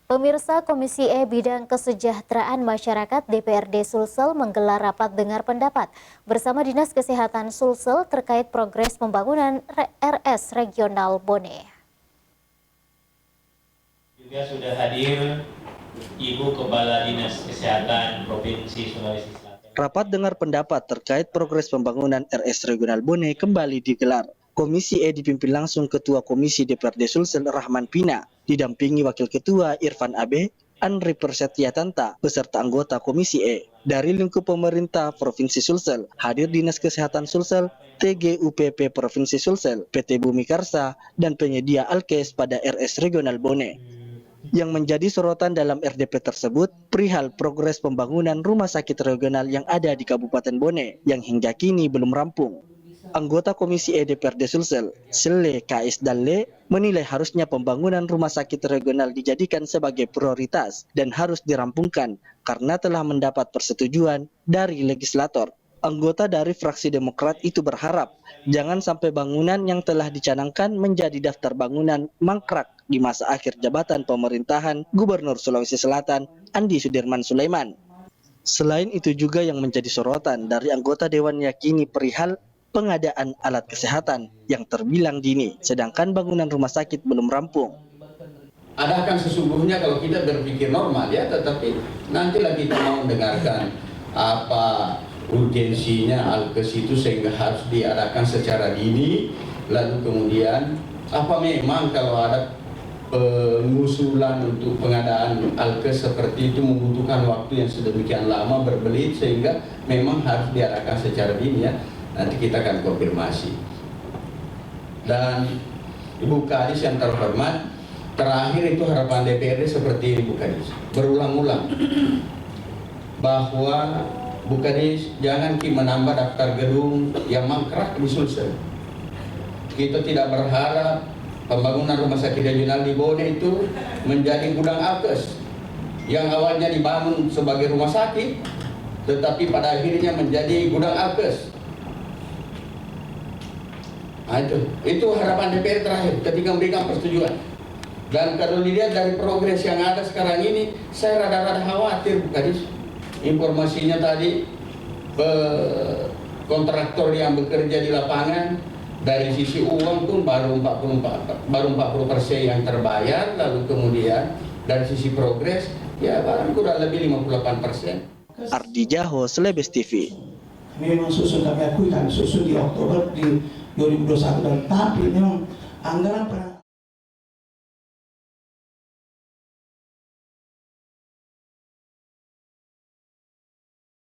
Pemirsa, Komisi E Bidang Kesejahteraan Masyarakat DPRD Sulsel menggelar rapat dengar pendapat bersama Dinas Kesehatan Sulsel terkait progres pembangunan RS Regional Bone. Juga sudah hadir Ibu Kepala Dinas Kesehatan Provinsi Sulawesi Selatan. Rapat dengar pendapat terkait progres pembangunan RS Regional Bone kembali digelar. Komisi E dipimpin langsung Ketua Komisi DPRD Sulsel Rahman Pina, didampingi Wakil Ketua Irfan Abe, Andri Persetyatanta, beserta anggota Komisi E. Dari lingkup pemerintah Provinsi Sulsel, hadir Dinas Kesehatan Sulsel, TGUPP Provinsi Sulsel, PT Bumi Karsa, dan penyedia Alkes pada RS Regional Bone. Yang menjadi sorotan dalam RDP tersebut perihal progres pembangunan rumah sakit regional yang ada di Kabupaten Bone yang hingga kini belum rampung. Anggota Komisi E DPRD Sulsel, Sele KS Dalle, menilai harusnya pembangunan rumah sakit regional dijadikan sebagai prioritas dan harus dirampungkan karena telah mendapat persetujuan dari legislator. Anggota dari fraksi Demokrat itu berharap jangan sampai bangunan yang telah dicanangkan menjadi daftar bangunan mangkrak di masa akhir jabatan pemerintahan Gubernur Sulawesi Selatan Andi Sudirman Sulaiman. Selain itu juga yang menjadi sorotan dari anggota Dewan yakini perihal pengadaan alat kesehatan yang terbilang dini, sedangkan bangunan rumah sakit belum rampung. Adakah sesungguhnya kalau kita berpikir normal ya, tetapi nantilah kita mau mendengarkan apa urgensinya Alkes itu sehingga harus diadakan secara dini, lalu kemudian apa memang kalau ada pengusulan untuk pengadaan Alkes seperti itu membutuhkan waktu yang sedemikian lama berbelit sehingga memang harus diadakan secara dini ya. Nanti kita akan konfirmasi. Dan Ibu Kadis yang terhormat, terakhir itu harapan DPRD seperti ini Bu Kadis, berulang-ulang bahwa Bu Kadis jangan menambah daftar gedung yang mangkrak di Sulsel. Kita tidak berharap pembangunan rumah sakit regional di Bone itu menjadi gudang Alkes yang awalnya dibangun sebagai rumah sakit, tetapi pada akhirnya menjadi gudang Alkes. Nah, itu harapan DPR terakhir ketika memberikan persetujuan. Dan kalau dilihat dari progres yang ada sekarang ini, saya rada-rada khawatir Bu Kadis. Informasinya tadi kontraktor yang bekerja di lapangan dari sisi uang pun baru 40% yang terbayar, lalu kemudian dari sisi progres ya barang kurang lebih 58%. Ardi Jaho, Celebes TV. Memang susun kami akui kan susun di Oktober di 2021 dan tapi memang anggaran